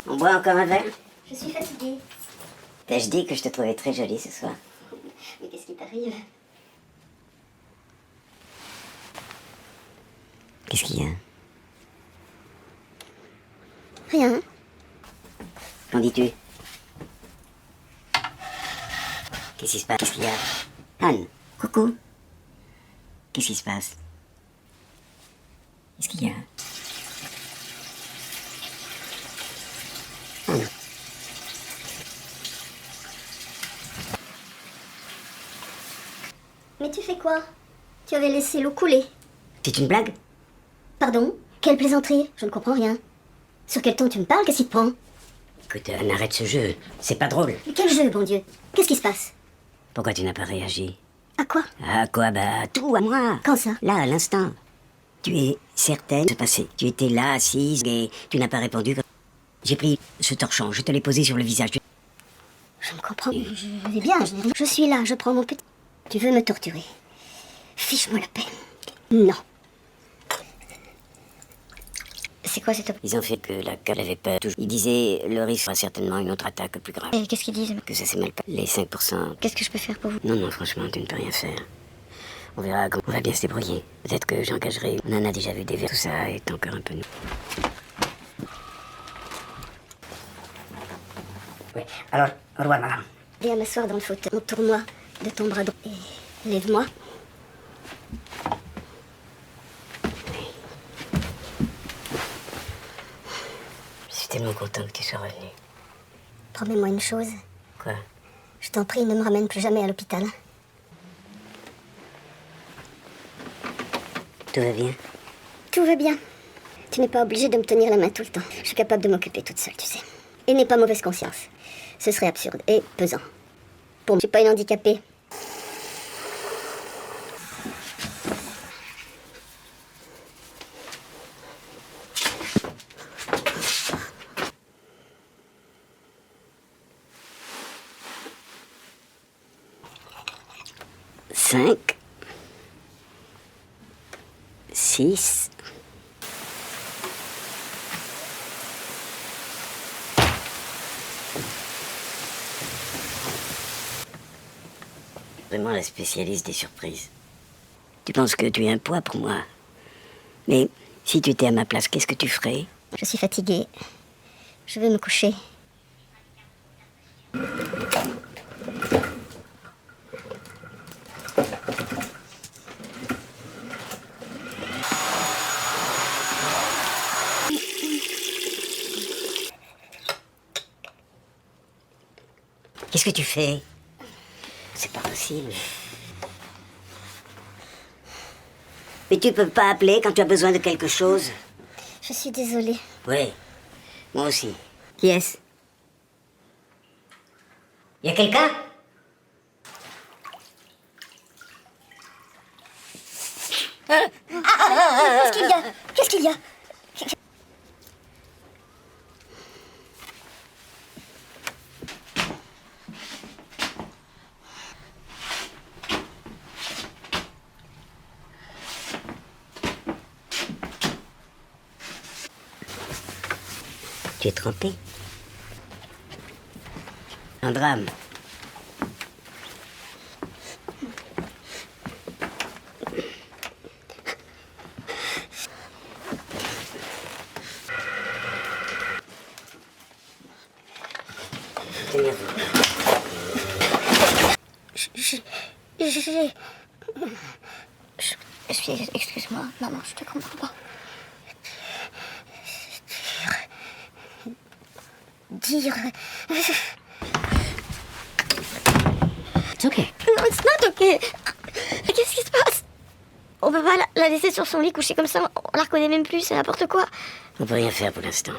On boit encore un verre? Je suis fatiguée. T'ai-je dit que je te trouvais très jolie ce soir? Mais qu'est-ce qui t'arrive? Qu'est-ce qu'il y a? Rien. Qu'en dis-tu? Qu'est-ce qui se passe? Qu'est-ce qu'il y a? Anne, coucou. Qu'est-ce qui se passe? Qu'est-ce qu'il y a? Anne. Mais tu fais quoi? Tu avais laissé l'eau couler. C'est une blague? Pardon? Quelle plaisanterie? Je ne comprends rien. Sur quel ton tu me parles? Qu'est-ce qui te prend? Écoute, Anne, arrête ce jeu. C'est pas drôle. Mais quel jeu, bon Dieu? Qu'est-ce qui se passe? Pourquoi tu n'as pas réagi? À quoi? À quoi? Bah, à tout, à moi. Quand ça? Là, à l'instant. Tu es certaine de se passer. Tu étais là, assise, et tu n'as pas répondu. J'ai pris ce torchon, je te l'ai posé sur le visage. Je me comprends. Je vais bien, je suis là, je prends mon petit... Tu veux me torturer? Fiche-moi la peine. Non. C'est quoi cette... Ils ont fait que la gueule avait peur. Ils disaient, le risque sera certainement une autre attaque plus grave. Et qu'est-ce qu'ils disent? Que ça s'est mal passé. Les 5%. Qu'est-ce que je peux faire pour vous? Non, franchement, tu ne peux rien faire. On verra comment on va bien se débrouiller. Peut-être que j'engagerai. On en a déjà vu des verres. Tout ça est encore un peu nous. Oui, alors, au revoir, madame. Viens m'asseoir dans le fauteuil. Entoure-moi de ton bras droit et lève-moi. Je suis tellement content que tu sois revenu. Promets-moi une chose. Quoi? Je t'en prie, ne me ramène plus jamais à l'hôpital. Tout va bien? Tout va bien. Tu n'es pas obligé de me tenir la main tout le temps. Je suis capable de m'occuper toute seule, tu sais. Et n'aie pas mauvaise conscience. Ce serait absurde et pesant. Pour moi, je suis pas une handicapée. Cinq. 6. Vraiment la spécialiste des surprises. Tu penses que tu es un poids pour moi. Mais si tu étais à ma place, qu'est-ce que tu ferais? Je suis fatiguée. Je vais me coucher. Qu'est-ce que tu fais? C'est pas possible. Mais tu peux pas appeler quand tu as besoin de quelque chose? Je suis désolée. Oui, moi aussi. Qui est-ce? Y a quelqu'un? Qu'est-ce qu'il y a? Qu'est-ce qu'il y a? Tu es trempé. Un drame. Excuse-moi, maman, je te comprends pas. Dire... It's okay. Non, it's not okay. Qu'est-ce qui se passe? On peut pas la laisser sur son lit couchée comme ça. On On la reconnaît même plus, c'est n'importe quoi. On peut rien faire pour l'instant.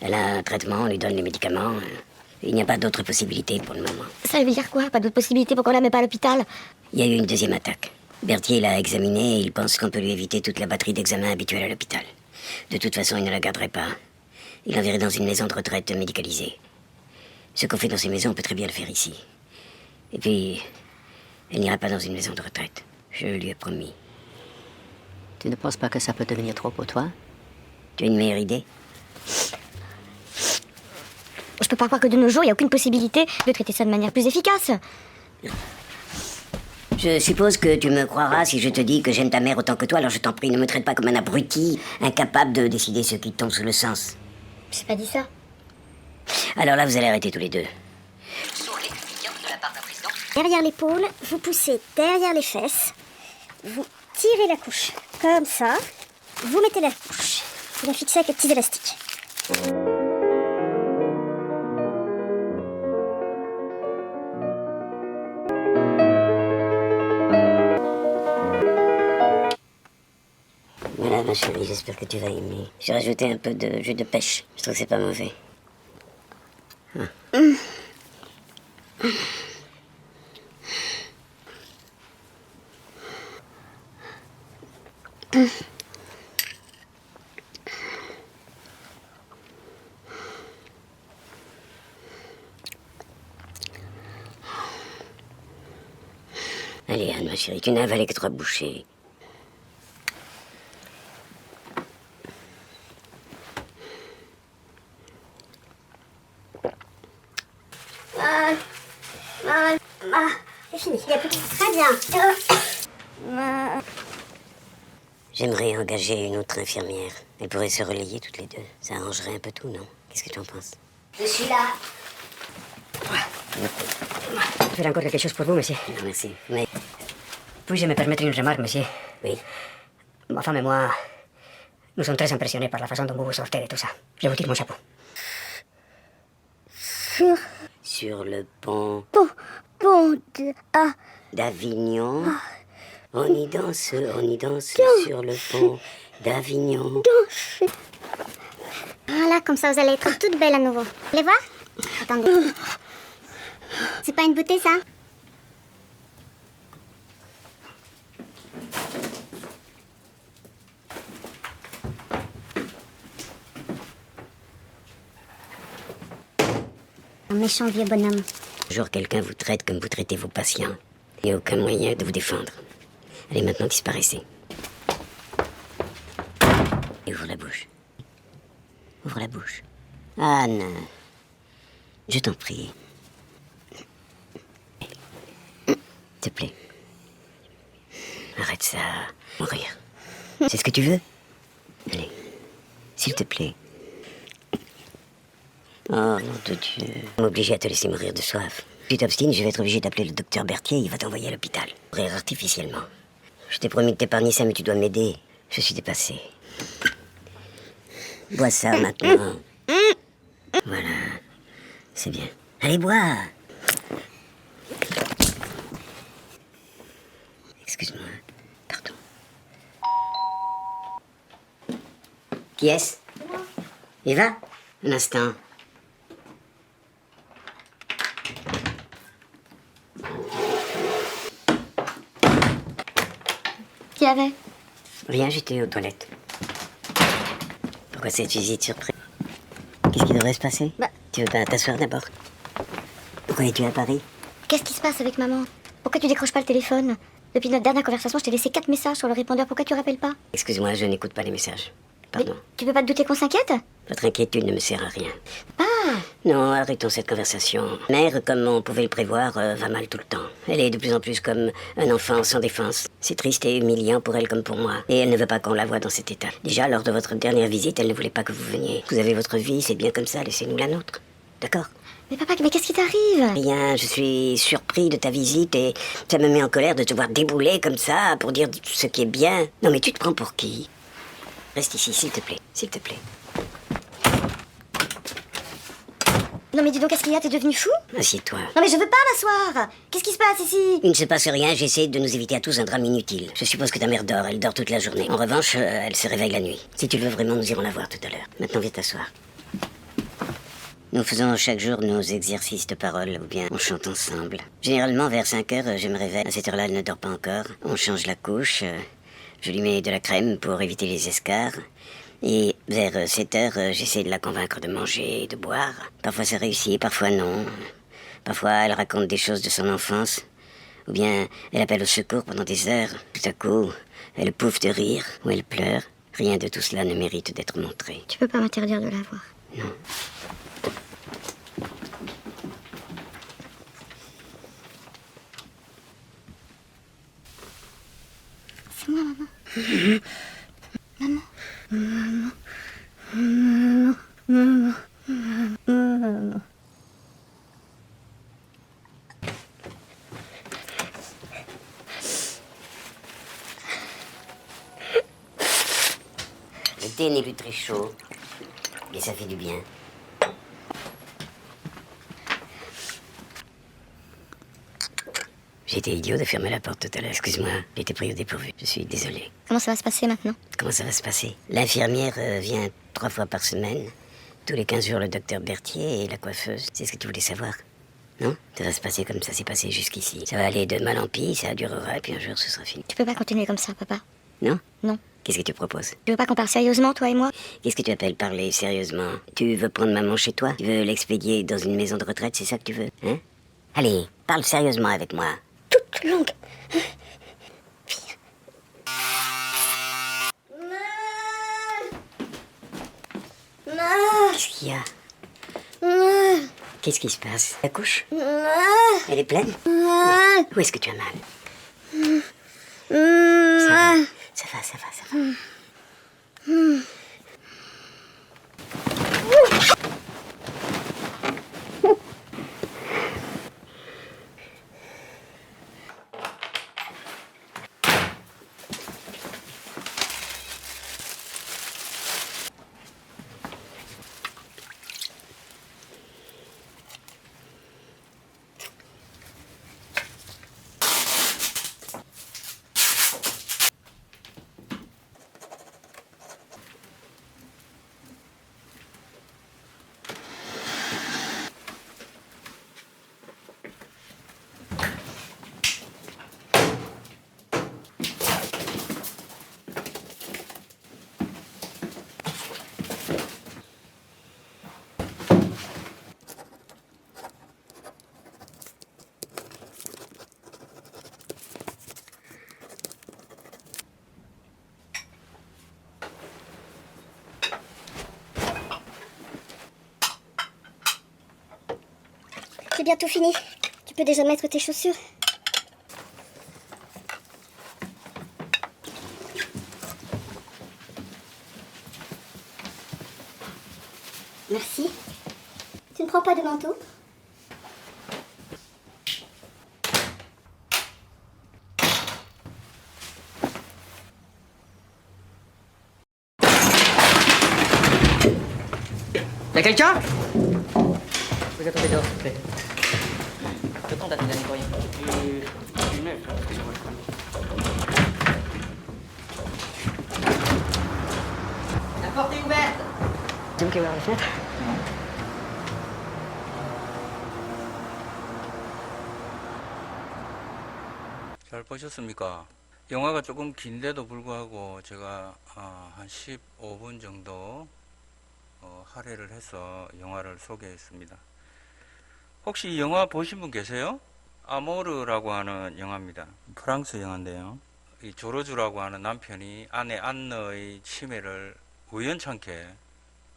Elle a un traitement, on lui donne les médicaments. Il n'y a pas d'autre possibilité pour le moment. Ça veut dire quoi? Pas d'autre possibilité pour qu'on la mette pas à l'hôpital? Il y a eu une deuxième attaque. Berthier l'a examinée et il pense qu'on peut lui éviter toute la batterie d'examens habituels à l'hôpital. De toute façon, il ne la garderait pas. Il l'enverrait dans une maison de retraite médicalisée. Ce qu'on fait dans ces maisons, on peut très bien le faire ici. Et puis, elle n'ira pas dans une maison de retraite. Je lui ai promis. Tu ne penses pas que ça peut devenir trop pour toi? Tu as une meilleure idée? Je peux pas croire que de nos jours, il n'y a aucune possibilité de traiter ça de manière plus efficace. Je suppose que tu me croiras si je te dis que j'aime ta mère autant que toi, alors je t'en prie, ne me traite pas comme un abruti, incapable de décider ce qui tombe sous le sens. J'ai pas dit ça. Alors là, vous allez arrêter tous les deux. Derrière l'épaule, vous poussez derrière les fesses, vous tirez la couche comme ça, vous mettez la couche, vous la fixez avec les petits élastiques. Voilà, ma chérie, j'espère que tu vas aimer. J'ai rajouté un peu de jus de pêche. Je trouve que c'est pas mauvais. Allez, Anne, ma chérie, tu n'as avalé que 3 bouchées. C'est fini, il n'y a plus que... Très bien. J'aimerais engager une autre infirmière. Elle pourrait se relayer toutes les deux. Ça arrangerait un peu tout, non? Qu'est-ce que tu en penses? Je suis là. Faire encore quelque chose pour vous, monsieur. Non, merci. Mais... Puis-je me permettre une remarque, monsieur? Oui. Ma femme et moi, nous sommes très impressionnés par la façon dont vous vous sortez de tout ça. Je vous tire mon chapeau. Sur le pont Ah, d'Avignon. On y danse sur le pont d'Avignon. voilà, comme ça vous allez être toute belle à nouveau. Vous voulez voir? Attendez. C'est pas une beauté, ça? Un méchant vieux bonhomme. Toujours quelqu'un vous traite comme vous traitez vos patients. Il n'y a aucun moyen de vous défendre. Allez, maintenant disparaissez. Et ouvre la bouche. Ouvre la bouche. Anne, je t'en prie. S'il te plaît. Arrête ça. Mourir. C'est ce que tu veux? Allez. S'il te plaît. Oh, nom de Dieu. M'obliger à te laisser mourir de soif. Si tu t'obstines, je vais être obligé d'appeler le docteur Berthier, il va t'envoyer à l'hôpital. Mourir artificiellement. Je t'ai promis de t'épargner ça, mais tu dois m'aider. Je suis dépassé. Bois ça maintenant. Voilà. C'est bien. Allez, bois. Excuse-moi. Pardon. Qui est-ce? Eva? Un instant. Qui y avait? Rien, j'étais aux toilettes. Pourquoi cette visite surprise? Qu'est-ce qui devrait se passer? Bah- Tu veux pas t'asseoir d'abord? Pourquoi es-tu à Paris? Qu'est-ce qui se passe avec maman? Pourquoi tu décroches pas le téléphone? Depuis notre dernière conversation, je t'ai laissé 4 messages sur le répondeur. Pourquoi tu rappelles pas? Excuse-moi, je n'écoute pas les messages. Pardon. Mais tu peux pas te douter qu'on s'inquiète? Votre inquiétude ne me sert à rien. Ah! Non, arrêtons cette conversation. Mère, comme on pouvait le prévoir, va mal tout le temps. Elle est de plus en plus comme un enfant sans défense. C'est triste et humiliant pour elle comme pour moi. Et elle ne veut pas qu'on la voie dans cet état. Déjà, lors de votre dernière visite, elle ne voulait pas que vous veniez. Vous avez votre vie, c'est bien comme ça, laissez-nous la nôtre. D'accord? Mais papa, mais qu'est-ce qui t'arrive? Rien, je suis surpris de ta visite et ça me met en colère de te voir débouler comme ça pour dire ce qui est bien. Non mais tu te prends pour qui? Reste ici, s'il te plaît, s'il te plaît. Non mais dis donc, qu'est-ce qu'il y a? T'es devenu fou? Assieds-toi. Non mais je veux pas m'asseoir. Qu'est-ce qui se passe ici? Il ne se passe rien, j'essaie de nous éviter à tous un drame inutile. Je suppose que ta mère dort, elle dort toute la journée. En revanche, elle se réveille la nuit. Si tu le veux vraiment, nous irons la voir tout à l'heure. Maintenant, viens t'asseoir. Nous faisons chaque jour nos exercices de parole, ou bien on chante ensemble. Généralement, vers 5 heures, je me réveille. À cette heure-là, elle ne dort pas encore. On change la couche. Je lui mets de la crème pour éviter les escarres. Et vers 7 heures, j'essaie de la convaincre de manger et de boire. Parfois ça réussit, parfois non. Parfois elle raconte des choses de son enfance. Ou bien elle appelle au secours pendant des heures. Tout à coup, elle pouffe de rire ou elle pleure. Rien de tout cela ne mérite d'être montré. Tu peux pas m'interdire de la voir. Non. C'est moi, maman. Maman. Le thé n'est plus très chaud, mais ça fait du bien. J'ai été idiot de fermer la porte tout à l'heure. Excuse-moi, j'ai été pris au dépourvu. Je suis désolé. Comment ça va se passer maintenant? Comment ça va se passer? L'infirmière vient 3 fois par semaine. Tous les 15 jours, le docteur Berthier et la coiffeuse. C'est ce que tu voulais savoir? Non? Ça va se passer comme ça s'est passé jusqu'ici. Ça va aller de mal en pis, ça durera, et puis un jour, ce sera fini. Tu peux pas continuer comme ça, papa. Non? Non. Qu'est-ce que tu proposes? Tu veux pas qu'on parle sérieusement, toi et moi? Qu'est-ce que tu appelles parler sérieusement? Tu veux prendre maman chez toi? Tu veux l'expédier dans une maison de retraite, c'est ça que tu veux? Hein? Allez, parle sérieusement avec moi. Toute longue. Qu'est-ce qu'il y a? Qu'est-ce qui se passe? La couche? Elle est pleine? Non. Où est-ce que tu as mal? Ça va, ça va, ça va. C'est bientôt fini. Tu peux déjà mettre tes chaussures. Merci. Tu ne prends pas de manteau? Y'a quelqu'un? Vous attendez dehors, s'il vous plaît. Le temps d'attendre à nettoyer. La porte est ouverte! C'est vous qui avez ouvert la fenêtre? 잘 보셨습니까? 영화가 조금 긴데도 불구하고 제가 한 15분 정도 할애를 해서 영화를 소개했습니다. 혹시 이 영화 보신 분 계세요? 아모르라고 하는 영화입니다. 프랑스 영화인데요. 이 조르주라고 하는 남편이 아내 안느의 치매를 우연찮게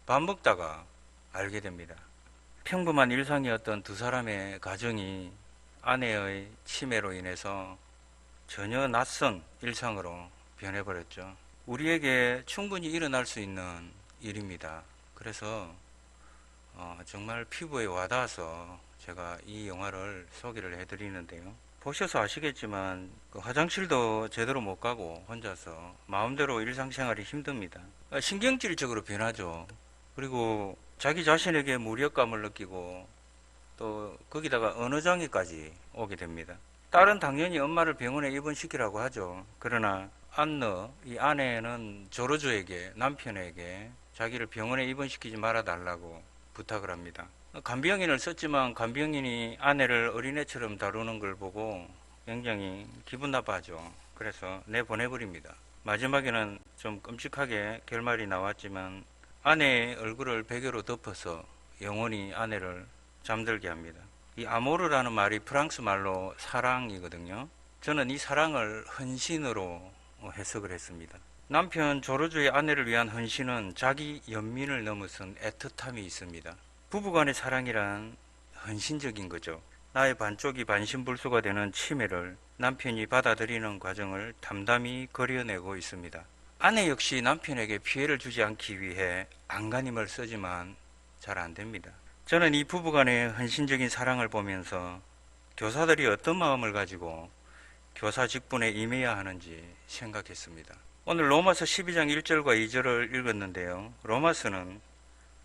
밥 먹다가 알게 됩니다. 평범한 일상이었던 두 사람의 가정이 아내의 치매로 인해서 전혀 낯선 일상으로 변해버렸죠. 우리에게 충분히 일어날 수 있는 일입니다. 그래서 정말 피부에 와닿아서 제가 이 영화를 소개를 해드리는데요. 보셔서 아시겠지만 화장실도 제대로 못 가고 혼자서 마음대로 일상생활이 힘듭니다. 신경질적으로 변하죠. 그리고 자기 자신에게 무력감을 느끼고 또 거기다가 어느 장애까지 오게 됩니다. 딸은 당연히 엄마를 병원에 입원시키라고 하죠. 그러나 안느, 이 아내는 조르주에게, 남편에게 자기를 병원에 입원시키지 말아달라고 부탁을 합니다. 간병인을 썼지만 간병인이 아내를 어린애처럼 다루는 걸 보고 굉장히 기분 나빠하죠. 그래서 내보내버립니다. 마지막에는 좀 끔찍하게 결말이 나왔지만 아내의 얼굴을 베개로 덮어서 영원히 아내를 잠들게 합니다. 이 아모르라는 말이 프랑스 말로 사랑이거든요. 저는 이 사랑을 헌신으로 해석을 했습니다. 남편 조르주의 아내를 위한 헌신은 자기 연민을 넘어선 애틋함이 있습니다. 부부간의 사랑이란 헌신적인 거죠. 나의 반쪽이 반신불수가 되는 치매를 남편이 받아들이는 과정을 담담히 그려내고 있습니다. 아내 역시 남편에게 피해를 주지 않기 위해 안간힘을 쓰지만 잘 안됩니다. 저는 이 부부간의 헌신적인 사랑을 보면서 교사들이 어떤 마음을 가지고 교사 직분에 임해야 하는지 생각했습니다. 오늘 로마서 12장 1절과 2절을 읽었는데요. 로마서는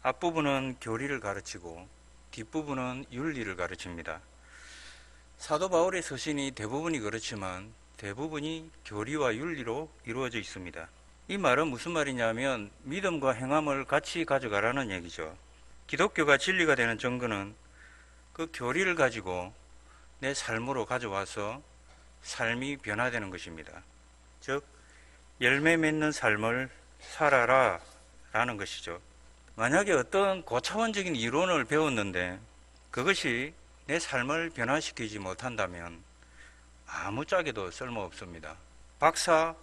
앞부분은 교리를 가르치고 뒷부분은 윤리를 가르칩니다. 사도 바울의 서신이 대부분이 그렇지만 대부분이 교리와 윤리로 이루어져 있습니다. 이 말은 무슨 말이냐면 믿음과 행함을 같이 가져가라는 얘기죠. 기독교가 진리가 되는 증거는 그 교리를 가지고 내 삶으로 가져와서 삶이 변화되는 것입니다. 즉 열매 맺는 삶을 살아라 라는 것이죠. 만약에 어떤 고차원적인 이론을 배웠는데 그것이 내 삶을 변화시키지 못한다면 아무짝에도 쓸모없습니다. 박사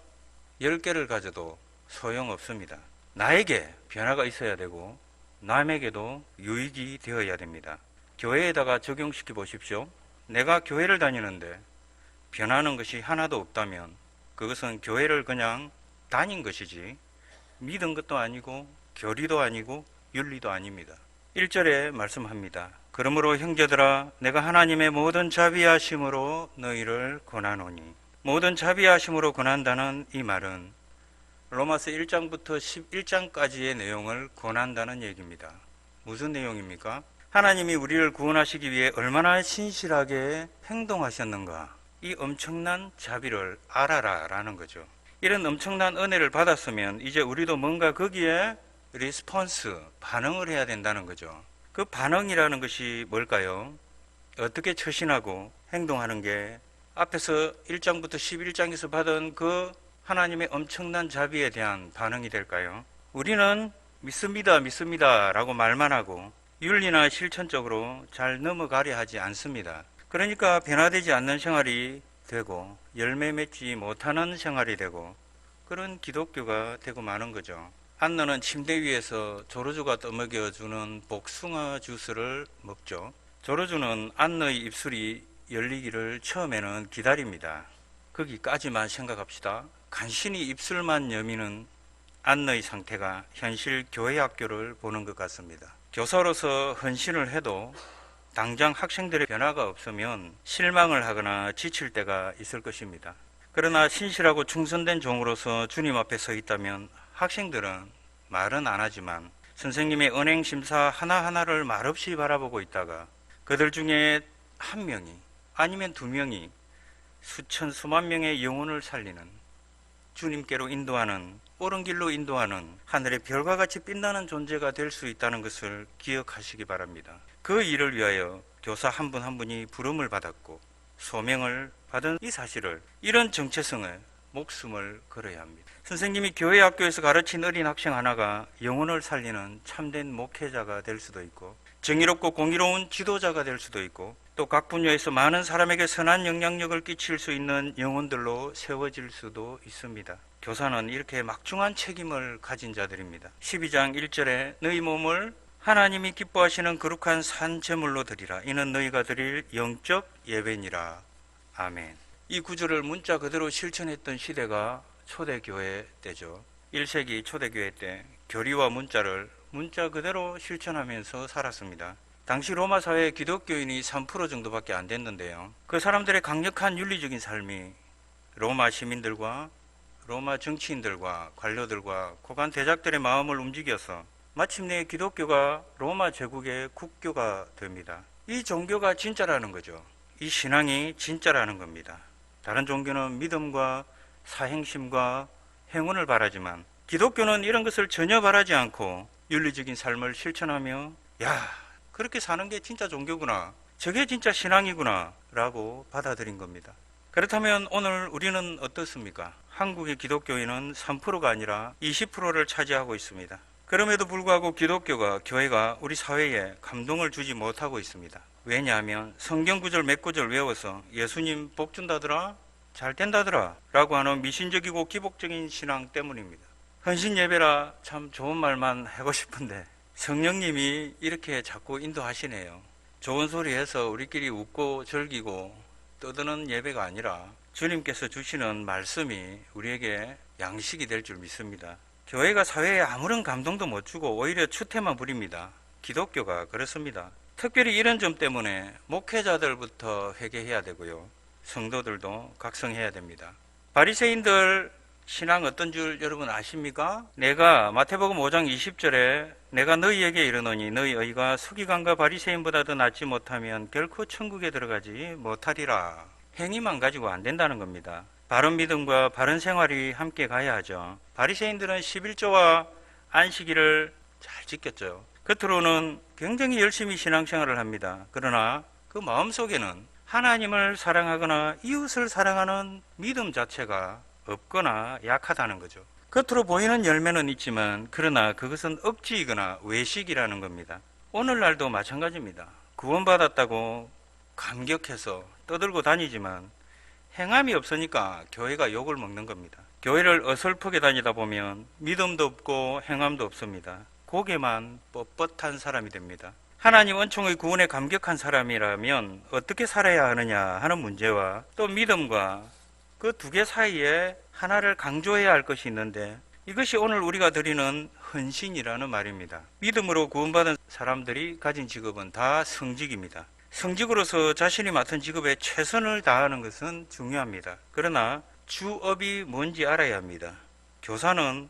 10개를 가져도 소용없습니다. 나에게 변화가 있어야 되고 남에게도 유익이 되어야 됩니다. 교회에다가 적용시켜 보십시오. 내가 교회를 다니는데 변하는 것이 하나도 없다면 그것은 교회를 그냥 다닌 것이지 믿은 것도 아니고 교리도 아니고 윤리도 아닙니다. 1절에 말씀합니다. 그러므로 형제들아 내가 하나님의 모든 자비하심으로 너희를 권하노니. 모든 자비하심으로 권한다는 이 말은 로마서 1장부터 11장까지의 내용을 권한다는 얘기입니다. 무슨 내용입니까? 하나님이 우리를 구원하시기 위해 얼마나 신실하게 행동하셨는가, 이 엄청난 자비를 알아라 라는 거죠. 이런 엄청난 은혜를 받았으면 이제 우리도 뭔가 거기에 리스폰스, 반응을 해야 된다는 거죠. 그 반응이라는 것이 뭘까요? 어떻게 처신하고 행동하는 게 앞에서 1장부터 11장에서 받은 그 하나님의 엄청난 자비에 대한 반응이 될까요? 우리는 믿습니다 라고 말만 하고 윤리나 실천적으로 잘 넘어가려 하지 않습니다. 그러니까 변화되지 않는 생활이 되고 열매 맺지 못하는 생활이 되고 그런 기독교가 되고 마는 거죠. 안너는 침대 위에서 조르주가 떠먹여주는 복숭아 주스를 먹죠. 조르주는 안너의 입술이 열리기를 처음에는 기다립니다. 거기까지만 생각합시다. 간신히 입술만 여미는 안너의 상태가 현실 교회 학교를 보는 것 같습니다. 교사로서 헌신을 해도 당장 학생들의 변화가 없으면 실망을 하거나 지칠 때가 있을 것입니다. 그러나 신실하고 충성된 종으로서 주님 앞에 서 있다면 학생들은 말은 안 하지만 선생님의 은행 심사 하나하나를 말없이 바라보고 있다가 그들 중에 한 명이 아니면 두 명이 수천 수만 명의 영혼을 살리는 주님께로 인도하는, 옳은 길로 인도하는 하늘의 별과 같이 빛나는 존재가 될 수 있다는 것을 기억하시기 바랍니다. 그 일을 위하여 교사 한 분 한 분이 부름을 받았고 소명을 받은 이 사실을, 이런 정체성에 목숨을 걸어야 합니다. 선생님이 교회 학교에서 가르친 어린 학생 하나가 영혼을 살리는 참된 목회자가 될 수도 있고 정의롭고 공의로운 지도자가 될 수도 있고 또 각 분야에서 많은 사람에게 선한 영향력을 끼칠 수 있는 영혼들로 세워질 수도 있습니다. 교사는 이렇게 막중한 책임을 가진 자들입니다. 12장 1절에 너희 몸을 하나님이 기뻐하시는 거룩한 산 제물로 드리라. 이는 너희가 드릴 영적 예배니라. 아멘. 이 구절을 문자 그대로 실천했던 시대가 초대교회 때죠. 1세기 초대교회 때 교리와 문자를 문자 그대로 실천하면서 살았습니다. 당시 로마 사회의 기독교인이 3% 정도밖에 안 됐는데요. 그 사람들의 강력한 윤리적인 삶이 로마 시민들과 로마 정치인들과 관료들과 고관 대작들의 마음을 움직여서 마침내 기독교가 로마 제국의 국교가 됩니다. 이 종교가 진짜라는 거죠. 이 신앙이 진짜라는 겁니다. 다른 종교는 믿음과 사행심과 행운을 바라지만 기독교는 이런 것을 전혀 바라지 않고 윤리적인 삶을 실천하며 야, 그렇게 사는 게 진짜 종교구나, 저게 진짜 신앙이구나 라고 받아들인 겁니다. 그렇다면 오늘 우리는 어떻습니까? 한국의 기독교인은 3%가 아니라 20%를 차지하고 있습니다. 그럼에도 불구하고 기독교가, 교회가 우리 사회에 감동을 주지 못하고 있습니다. 왜냐하면 성경 구절 몇 구절 외워서 예수님 복 준다더라, 잘 된다더라 라고 하는 미신적이고 기복적인 신앙 때문입니다. 헌신 예배라 참 좋은 말만 하고 싶은데 성령님이 이렇게 자꾸 인도하시네요. 좋은 소리 해서 우리끼리 웃고 즐기고 떠드는 예배가 아니라 주님께서 주시는 말씀이 우리에게 양식이 될 줄 믿습니다. 교회가 사회에 아무런 감동도 못 주고 오히려 추태만 부립니다. 기독교가 그렇습니다. 특별히 이런 점 때문에 목회자들부터 회개해야 되고요, 성도들도 각성해야 됩니다. 바리새인들 신앙 어떤 줄 여러분 아십니까? 내가 마태복음 5장 20절에 내가 너희에게 이르노니 너희 의가 서기관과 바리새인보다 더 낫지 못하면 결코 천국에 들어가지 못하리라. 행위만 가지고 안 된다는 겁니다. 바른 믿음과 바른 생활이 함께 가야 하죠. 바리새인들은 11조와 안식일을 잘 지켰죠. 겉으로는 굉장히 열심히 신앙생활을 합니다. 그러나 그 마음속에는 하나님을 사랑하거나 이웃을 사랑하는 믿음 자체가 없거나 약하다는 거죠. 겉으로 보이는 열매는 있지만 그러나 그것은 억지이거나 외식이라는 겁니다. 오늘날도 마찬가지입니다. 구원받았다고 감격해서 떠들고 다니지만 행함이 없으니까 교회가 욕을 먹는 겁니다. 교회를 어설프게 다니다 보면 믿음도 없고 행함도 없습니다. 고개만 뻣뻣한 사람이 됩니다. 하나님 은총의 구원에 감격한 사람이라면 어떻게 살아야 하느냐 하는 문제와 또 믿음과 그 두 개 사이에 하나를 강조해야 할 것이 있는데 이것이 오늘 우리가 드리는 헌신이라는 말입니다. 믿음으로 구원받은 사람들이 가진 직업은 다 성직입니다. 성직으로서 자신이 맡은 직업에 최선을 다하는 것은 중요합니다. 그러나 주업이 뭔지 알아야 합니다. 교사는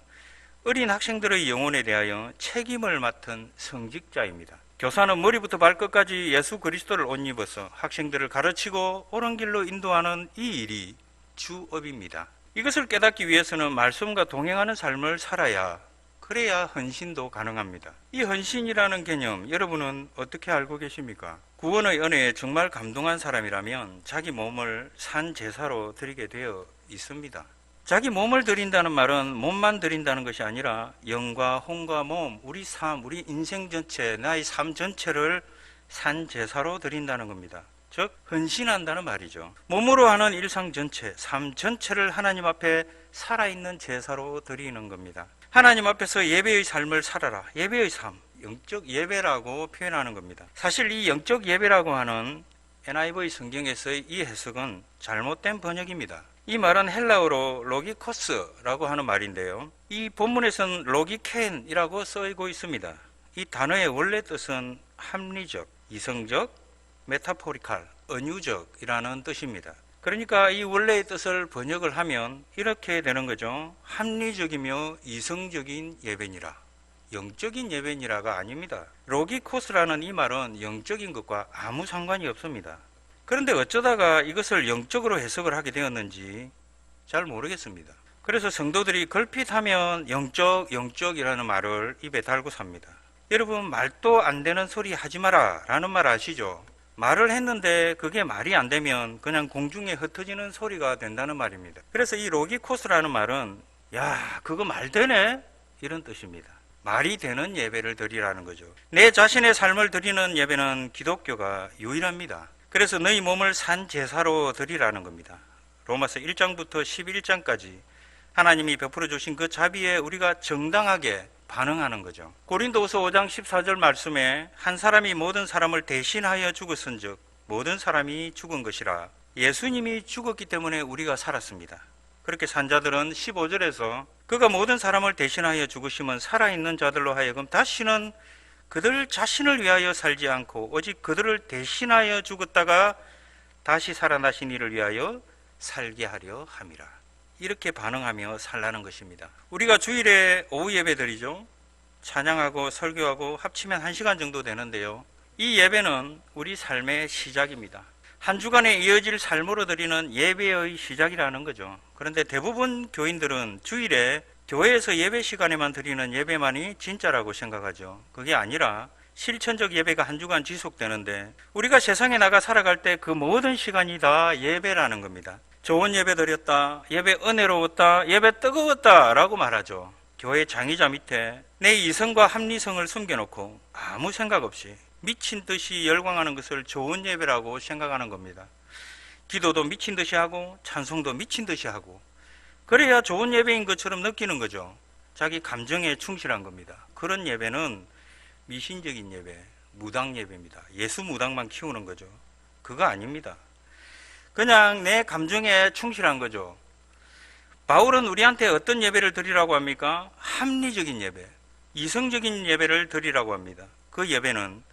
어린 학생들의 영혼에 대하여 책임을 맡은 성직자입니다. 교사는 머리부터 발끝까지 예수 그리스도를 옷 입어서 학생들을 가르치고 옳은 길로 인도하는 이 일이 주업입니다. 이것을 깨닫기 위해서는 말씀과 동행하는 삶을 살아야, 그래야 헌신도 가능합니다. 이 헌신이라는 개념 여러분은 어떻게 알고 계십니까? 구원의 은혜에 정말 감동한 사람이라면 자기 몸을 산 제사로 드리게 되어 있습니다. 자기 몸을 드린다는 말은 몸만 드린다는 것이 아니라 영과 혼과 몸, 우리 삶, 우리 인생 전체, 나의 삶 전체를 산 제사로 드린다는 겁니다. 즉 헌신한다는 말이죠. 몸으로 하는 일상 전체, 삶 전체를 하나님 앞에 살아있는 제사로 드리는 겁니다. 하나님 앞에서 예배의 삶을 살아라. 예배의 삶, 영적 예배라고 표현하는 겁니다. 사실 이 영적 예배라고 하는 NIV 성경에서의 이 해석은 잘못된 번역입니다. 이 말은 헬라어로 로기코스라고 하는 말인데요. 이 본문에서는 로기켄이라고 쓰이고 있습니다. 이 단어의 원래 뜻은 합리적, 이성적, 메타포리칼, 은유적이라는 뜻입니다. 그러니까 이 원래의 뜻을 번역을 하면 이렇게 되는 거죠. 합리적이며 이성적인 예배니라. 영적인 예배니라가 아닙니다. 로기코스라는 이 말은 영적인 것과 아무 상관이 없습니다. 그런데 어쩌다가 이것을 영적으로 해석을 하게 되었는지 잘 모르겠습니다. 그래서 성도들이 걸핏하면 영적이라는 말을 입에 달고 삽니다. 여러분, 말도 안 되는 소리 하지 마라 라는 말 아시죠? 말을 했는데 그게 말이 안 되면 그냥 공중에 흩어지는 소리가 된다는 말입니다. 그래서 이 로기코스라는 말은 야, 그거 말 되네? 이런 뜻입니다. 말이 되는 예배를 드리라는 거죠. 내 자신의 삶을 드리는 예배는 기독교가 유일합니다. 그래서 너희 몸을 산 제사로 드리라는 겁니다. 로마서 1장부터 11장까지 하나님이 베풀어 주신 그 자비에 우리가 정당하게 반응하는 거죠. 고린도후서 5장 14절 말씀에 한 사람이 모든 사람을 대신하여 죽었은즉 모든 사람이 죽은 것이라. 예수님이 죽었기 때문에 우리가 살았습니다. 그렇게 산 자들은 15절에서 그가 모든 사람을 대신하여 죽으시면 살아있는 자들로 하여금 다시는 그들 자신을 위하여 살지 않고 오직 그들을 대신하여 죽었다가 다시 살아나신 이를 위하여 살게 하려 함이라. 이렇게 반응하며 살라는 것입니다. 우리가 주일에 오후 예배 드리죠. 찬양하고 설교하고 합치면 1시간 정도 되는데요. 이 예배는 우리 삶의 시작입니다. 한 주간에 이어질 삶으로 드리는 예배의 시작이라는 거죠. 그런데 대부분 교인들은 주일에 교회에서 예배 시간에만 드리는 예배만이 진짜라고 생각하죠. 그게 아니라 실천적 예배가 한 주간 지속되는데 우리가 세상에 나가 살아갈 때 그 모든 시간이 다 예배라는 겁니다. 좋은 예배 드렸다, 예배 은혜로웠다, 예배 뜨거웠다 라고 말하죠. 교회 장의자 밑에 내 이성과 합리성을 숨겨놓고 아무 생각 없이 미친 듯이 열광하는 것을 좋은 예배라고 생각하는 겁니다. 기도도 미친 듯이 하고 찬송도 미친 듯이 하고 그래야 좋은 예배인 것처럼 느끼는 거죠. 자기 감정에 충실한 겁니다. 그런 예배는 미신적인 예배, 무당 예배입니다. 예수 무당만 키우는 거죠. 그거 아닙니다. 그냥 내 감정에 충실한 거죠. 바울은 우리한테 어떤 예배를 드리라고 합니까? 합리적인 예배, 이성적인 예배를 드리라고 합니다. 그 예배는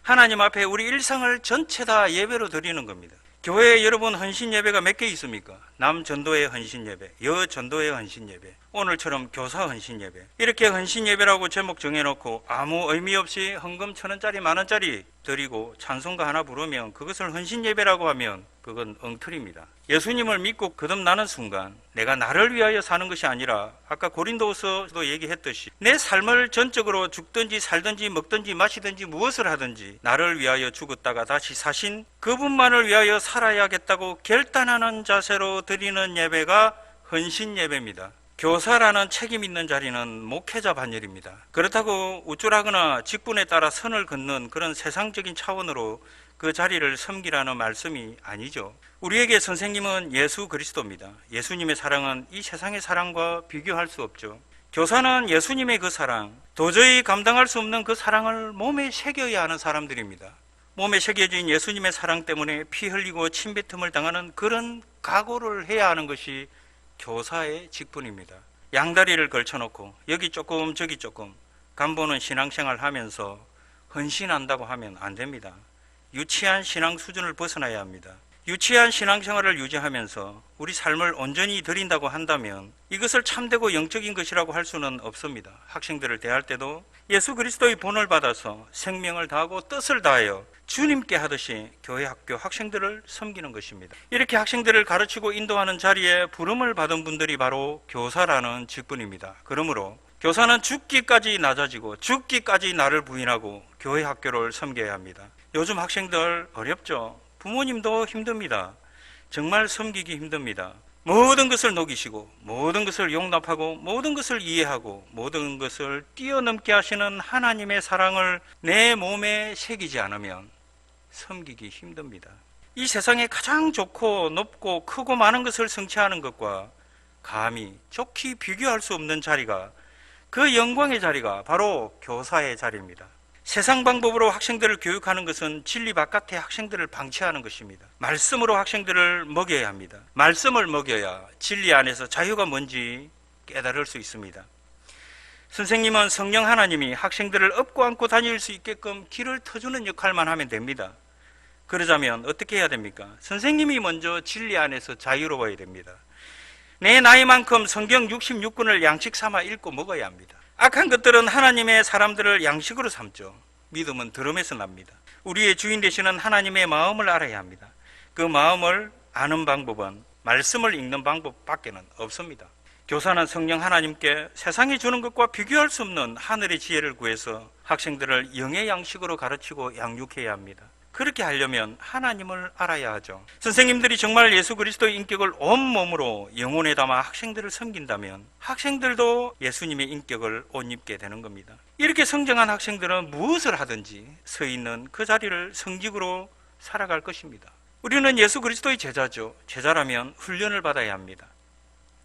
하나님 앞에 우리 일상을 전체 다 예배로 드리는 겁니다. 교회에 여러분 헌신 예배가 몇 개 있습니까? 남 전도의 헌신 예배, 여 전도의 헌신 예배, 오늘처럼 교사 헌신 예배. 이렇게 헌신 예배라고 제목 정해놓고 아무 의미 없이 헌금 1,000원짜리 10,000원짜리 드리고 찬송가 하나 부르면 그것을 헌신 예배라고 하면 그건 엉터리입니다. 예수님을 믿고 거듭나는 순간 내가 나를 위하여 사는 것이 아니라 아까 고린도서도 얘기했듯이 내 삶을 전적으로 죽든지 살든지 먹든지 마시든지 무엇을 하든지 나를 위하여 죽었다가 다시 사신 그분만을 위하여 살아야겠다고 결단하는 자세로 드리는 예배가 헌신 예배입니다. 교사라는 책임 있는 자리는 목회자 반열입니다. 그렇다고 우쭐하거나 직분에 따라 선을 긋는 그런 세상적인 차원으로 그 자리를 섬기라는 말씀이 아니죠. 우리에게 선생님은 예수 그리스도입니다. 예수님의 사랑은 이 세상의 사랑과 비교할 수 없죠. 교사는 예수님의 그 사랑, 도저히 감당할 수 없는 그 사랑을 몸에 새겨야 하는 사람들입니다. 몸에 새겨진 예수님의 사랑 때문에 피 흘리고 침뱉음을 당하는 그런 각오를 해야 하는 것이 교사의 직분입니다. 양다리를 걸쳐놓고 여기 조금 저기 조금 간보는 신앙생활 하면서 헌신한다고 하면 안 됩니다. 유치한 신앙 수준을 벗어나야 합니다. 유치한 신앙생활을 유지하면서 우리 삶을 온전히 드린다고 한다면 이것을 참되고 영적인 것이라고 할 수는 없습니다. 학생들을 대할 때도 예수 그리스도의 본을 받아서 생명을 다하고 뜻을 다하여 주님께 하듯이 교회 학교 학생들을 섬기는 것입니다. 이렇게 학생들을 가르치고 인도하는 자리에 부름을 받은 분들이 바로 교사라는 직분입니다. 그러므로 교사는 죽기까지 낮아지고 죽기까지 나를 부인하고 교회 학교를 섬겨야 합니다. 요즘 학생들 어렵죠. 부모님도 힘듭니다. 정말 섬기기 힘듭니다. 모든 것을 녹이시고 모든 것을 용납하고 모든 것을 이해하고 모든 것을 뛰어넘게 하시는 하나님의 사랑을 내 몸에 새기지 않으면 섬기기 힘듭니다. 이 세상에 가장 좋고 높고 크고 많은 것을 성취하는 것과 감히 좋게 비교할 수 없는 자리가, 그 영광의 자리가 바로 교사의 자리입니다. 세상 방법으로 학생들을 교육하는 것은 진리 바깥의 학생들을 방치하는 것입니다. 말씀으로 학생들을 먹여야 합니다. 말씀을 먹여야 진리 안에서 자유가 뭔지 깨달을 수 있습니다. 선생님은 성령 하나님이 학생들을 업고 안고 다닐 수 있게끔 길을 터주는 역할만 하면 됩니다. 그러자면 어떻게 해야 됩니까? 선생님이 먼저 진리 안에서 자유로워야 됩니다. 내 나이만큼 성경 66권을 양식 삼아 읽고 먹어야 합니다. 악한 것들은 하나님의 사람들을 양식으로 삼죠. 믿음은 들음에서 납니다. 우리의 주인 되시는 하나님의 마음을 알아야 합니다. 그 마음을 아는 방법은 말씀을 읽는 방법밖에는 없습니다. 교사는 성령 하나님께 세상이 주는 것과 비교할 수 없는 하늘의 지혜를 구해서 학생들을 영의 양식으로 가르치고 양육해야 합니다. 그렇게 하려면 하나님을 알아야 하죠. 선생님들이 정말 예수 그리스도의 인격을 온몸으로 영혼에 담아 학생들을 섬긴다면 학생들도 예수님의 인격을 옷 입게 되는 겁니다. 이렇게 성장한 학생들은 무엇을 하든지 서 있는 그 자리를 성직으로 살아갈 것입니다. 우리는 예수 그리스도의 제자죠. 제자라면 훈련을 받아야 합니다.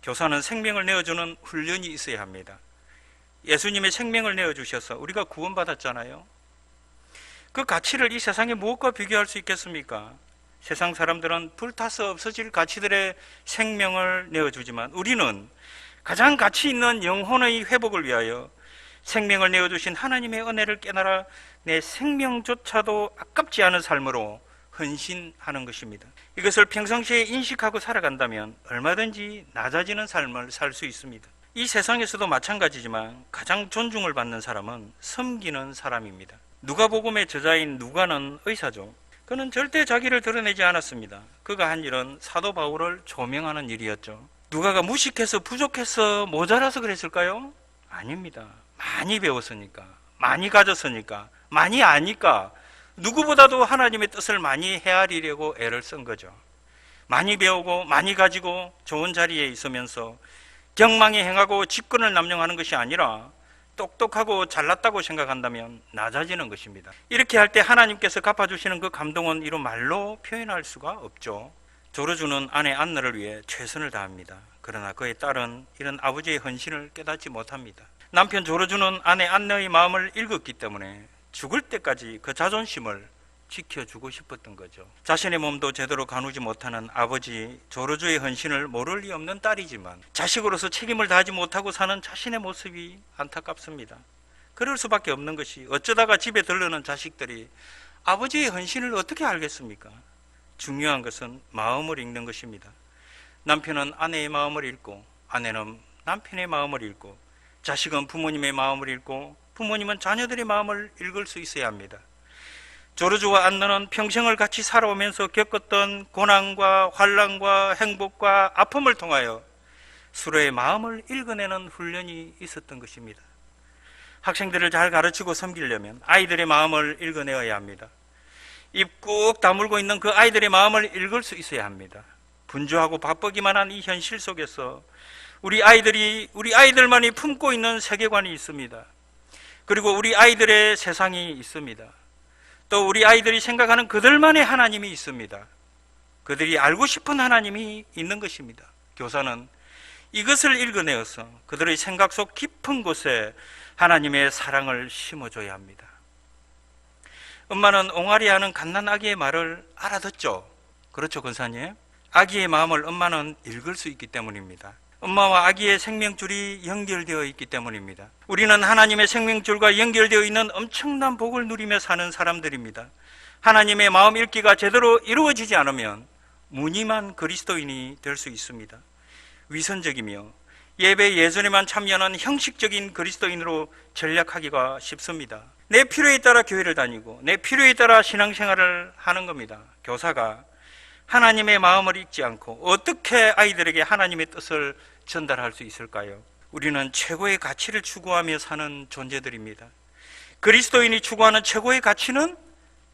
교사는 생명을 내어주는 훈련이 있어야 합니다. 예수님의 생명을 내어주셔서 우리가 구원받았잖아요. 그 가치를 이 세상에 무엇과 비교할 수 있겠습니까? 세상 사람들은 불타서 없어질 가치들의 생명을 내어주지만 우리는 가장 가치 있는 영혼의 회복을 위하여 생명을 내어주신 하나님의 은혜를 깨달아 내 생명조차도 아깝지 않은 삶으로 헌신하는 것입니다. 이것을 평상시에 인식하고 살아간다면 얼마든지 낮아지는 삶을 살 수 있습니다. 이 세상에서도 마찬가지지만 가장 존중을 받는 사람은 섬기는 사람입니다. 누가복음의 저자인 누가는 의사죠. 그는 절대 자기를 드러내지 않았습니다. 그가 한 일은 사도 바울을 조명하는 일이었죠. 누가가 무식해서 부족해서 모자라서 그랬을까요? 아닙니다. 많이 배웠으니까, 많이 가졌으니까, 많이 아니까 누구보다도 하나님의 뜻을 많이 헤아리려고 애를 쓴 거죠. 많이 배우고 많이 가지고 좋은 자리에 있으면서 경망에 행하고 직권을 남용하는 것이 아니라 똑똑하고 잘났다고 생각한다면 낮아지는 것입니다. 이렇게 할 때 하나님께서 갚아주시는 그 감동은 이루 말로 표현할 수가 없죠. 조르주는 아내 안나를 위해 최선을 다합니다. 그러나 그의 딸은 이런 아버지의 헌신을 깨닫지 못합니다. 남편 조르주는 아내 안나의 마음을 읽었기 때문에 죽을 때까지 그 자존심을 지켜주고 싶었던 거죠. 자신의 몸도 제대로 가누지 못하는 아버지 조르주의 헌신을 모를 리 없는 딸이지만 자식으로서 책임을 다하지 못하고 사는 자신의 모습이 안타깝습니다. 그럴 수밖에 없는 것이, 어쩌다가 집에 들르는 자식들이 아버지의 헌신을 어떻게 알겠습니까? 중요한 것은 마음을 읽는 것입니다. 남편은 아내의 마음을 읽고, 아내는 남편의 마음을 읽고, 자식은 부모님의 마음을 읽고, 부모님은 자녀들의 마음을 읽을 수 있어야 합니다. 조르주와 안나는 평생을 같이 살아오면서 겪었던 고난과 환난과 행복과 아픔을 통하여 서로의 마음을 읽어내는 훈련이 있었던 것입니다. 학생들을 잘 가르치고 섬기려면 아이들의 마음을 읽어내어야 합니다. 입 꾹 다물고 있는 그 아이들의 마음을 읽을 수 있어야 합니다. 분주하고 바쁘기만 한 이 현실 속에서 우리 아이들만이 품고 있는 세계관이 있습니다. 그리고 우리 아이들의 세상이 있습니다. 또 우리 아이들이 생각하는 그들만의 하나님이 있습니다. 그들이 알고 싶은 하나님이 있는 것입니다. 교사는 이것을 읽어내어서 그들의 생각 속 깊은 곳에 하나님의 사랑을 심어줘야 합니다. 엄마는 옹알이 하는 갓난 아기의 말을 알아듣죠. 그렇죠, 권사님? 아기의 마음을 엄마는 읽을 수 있기 때문입니다. 엄마와 아기의 생명줄이 연결되어 있기 때문입니다. 우리는 하나님의 생명줄과 연결되어 있는 엄청난 복을 누리며 사는 사람들입니다. 하나님의 마음 읽기가 제대로 이루어지지 않으면 무늬만 그리스도인이 될 수 있습니다. 위선적이며 예배 예전에만 참여하는 형식적인 그리스도인으로 전략하기가 쉽습니다. 내 필요에 따라 교회를 다니고 내 필요에 따라 신앙생활을 하는 겁니다. 교사가 하나님의 마음을 읽지 않고 어떻게 아이들에게 하나님의 뜻을 전달할 수 있을까요? 우리는 최고의 가치를 추구하며 사는 존재들입니다. 그리스도인이 추구하는 최고의 가치는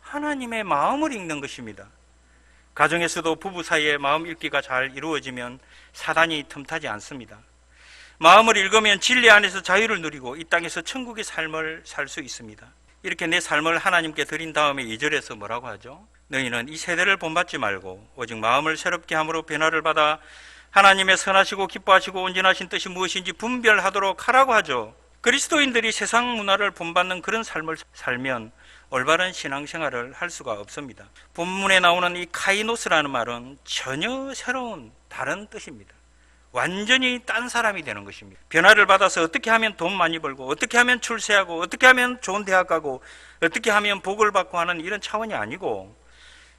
하나님의 마음을 읽는 것입니다. 가정에서도 부부 사이에 마음 읽기가 잘 이루어지면 사단이 틈타지 않습니다. 마음을 읽으면 진리 안에서 자유를 누리고 이 땅에서 천국의 삶을 살 수 있습니다. 이렇게 내 삶을 하나님께 드린 다음에 2절에서 뭐라고 하죠? 너희는 이 세대를 본받지 말고 오직 마음을 새롭게 함으로 변화를 받아 하나님의 선하시고 기뻐하시고 온전하신 뜻이 무엇인지 분별하도록 하라고 하죠. 그리스도인들이 세상 문화를 본받는 그런 삶을 살면 올바른 신앙생활을 할 수가 없습니다. 본문에 나오는 이 카이노스라는 말은 전혀 새로운 다른 뜻입니다. 완전히 딴 사람이 되는 것입니다. 변화를 받아서 어떻게 하면 돈 많이 벌고 어떻게 하면 출세하고 어떻게 하면 좋은 대학 가고 어떻게 하면 복을 받고 하는 이런 차원이 아니고,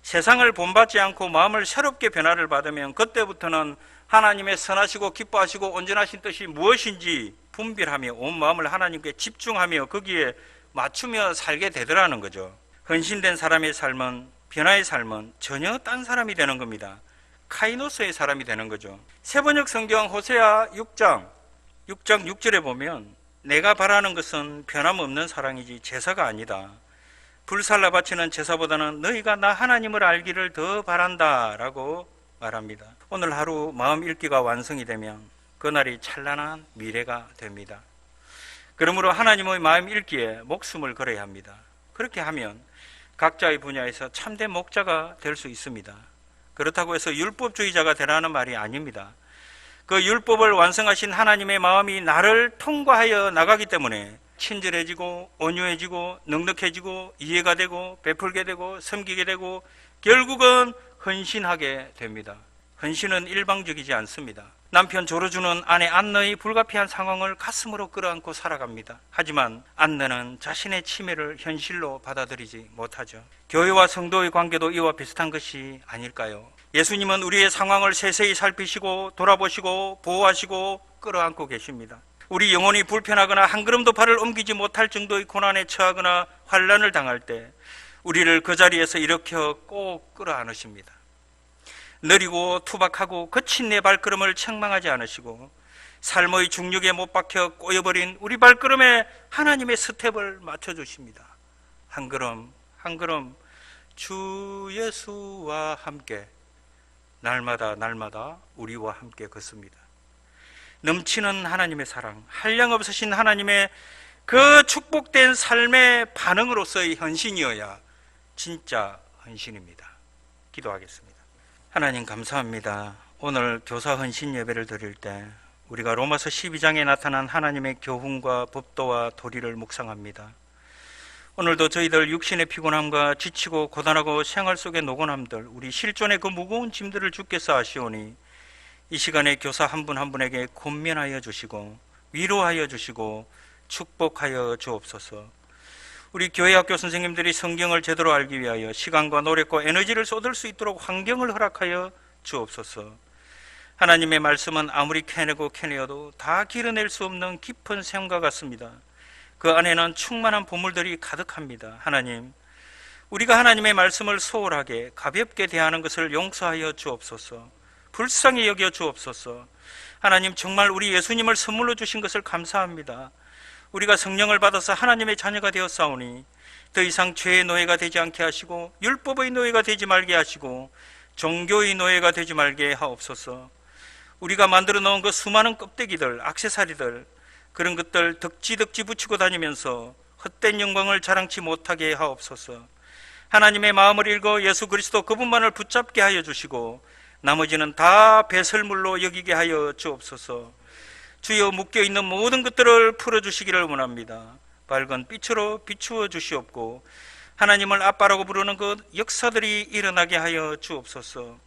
세상을 본받지 않고 마음을 새롭게 변화를 받으면 그때부터는 하나님의 선하시고 기뻐하시고 온전하신 뜻이 무엇인지 분별하며 온 마음을 하나님께 집중하며 거기에 맞추며 살게 되더라는 거죠. 헌신된 사람의 삶은, 변화의 삶은 전혀 딴 사람이 되는 겁니다. 카이노스의 사람이 되는 거죠. 세번역 성경 호세아 6장 6절에 보면 내가 바라는 것은 변함없는 사랑이지 제사가 아니다. 불살라 바치는 제사보다는 너희가 나 하나님을 알기를 더 바란다 라고 말합니다. 오늘 하루 마음 읽기가 완성이 되면 그날이 찬란한 미래가 됩니다. 그러므로 하나님의 마음 읽기에 목숨을 걸어야 합니다. 그렇게 하면 각자의 분야에서 참된 목자가 될 수 있습니다. 그렇다고 해서 율법주의자가 되라는 말이 아닙니다. 그 율법을 완성하신 하나님의 마음이 나를 통과하여 나가기 때문에 친절해지고 온유해지고 넉넉해지고 이해가 되고 베풀게 되고 섬기게 되고 결국은 헌신하게 됩니다. 헌신은 일방적이지 않습니다. 남편 조르주는 아내 안너의 불가피한 상황을 가슴으로 끌어안고 살아갑니다. 하지만 안너는 자신의 치매를 현실로 받아들이지 못하죠. 교회와 성도의 관계도 이와 비슷한 것이 아닐까요? 예수님은 우리의 상황을 세세히 살피시고 돌아보시고 보호하시고 끌어안고 계십니다. 우리 영혼이 불편하거나 한 걸음도 발을 옮기지 못할 정도의 고난에 처하거나 환난을 당할 때 우리를 그 자리에서 일으켜 꼭 끌어안으십니다. 느리고 투박하고 거친 내 발걸음을 책망하지 않으시고 삶의 중력에 못 박혀 꼬여버린 우리 발걸음에 하나님의 스텝을 맞춰주십니다. 한 걸음 한 걸음 주 예수와 함께 날마다 우리와 함께 걷습니다. 넘치는 하나님의 사랑, 한량없으신 하나님의 그 축복된 삶의 반응으로서의 헌신이어야 진짜 헌신입니다. 기도하겠습니다. 하나님 감사합니다. 오늘 교사 헌신 예배를 드릴 때 우리가 로마서 12장에 나타난 하나님의 교훈과 법도와 도리를 묵상합니다. 오늘도 저희들 육신의 피곤함과 지치고 고단하고 생활 속의 노곤함들, 우리 실존의 그 무거운 짐들을 주께서 아시오니 이 시간에 교사 한 분 한 분에게 권면하여 주시고 위로하여 주시고 축복하여 주옵소서. 우리 교회 학교 선생님들이 성경을 제대로 알기 위하여 시간과 노력과 에너지를 쏟을 수 있도록 환경을 허락하여 주옵소서. 하나님의 말씀은 아무리 캐내고 캐내어도 다 길어낼 수 없는 깊은 샘과 같습니다. 그 안에는 충만한 보물들이 가득합니다. 하나님, 우리가 하나님의 말씀을 소홀하게 가볍게 대하는 것을 용서하여 주옵소서. 불쌍히 여겨 주옵소서. 하나님, 정말 우리 예수님을 선물로 주신 것을 감사합니다. 우리가 성령을 받아서 하나님의 자녀가 되었사오니 더 이상 죄의 노예가 되지 않게 하시고 율법의 노예가 되지 말게 하시고 종교의 노예가 되지 말게 하옵소서. 우리가 만들어 놓은 그 수많은 껍데기들, 액세서리들, 그런 것들 덕지덕지 붙이고 다니면서 헛된 영광을 자랑치 못하게 하옵소서. 하나님의 마음을 읽어 예수 그리스도 그분만을 붙잡게 하여 주시고 나머지는 다 배설물로 여기게 하여 주옵소서. 주여, 묶여있는 모든 것들을 풀어주시기를 원합니다. 밝은 빛으로 비추어 주시옵고 하나님을 아빠라고 부르는 그 역사들이 일어나게 하여 주옵소서.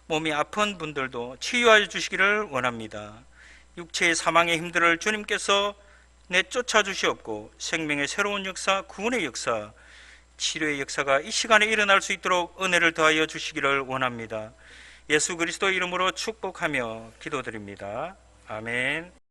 몸이 아픈 분들도 치유하여 주시기를 원합니다. 육체의 사망의 힘들을 주님께서 내쫓아 주시옵고 생명의 새로운 역사, 구원의 역사, 치료의 역사가 이 시간에 일어날 수 있도록 은혜를 더하여 주시기를 원합니다. 예수 그리스도 이름으로 축복하며 기도드립니다. 아멘.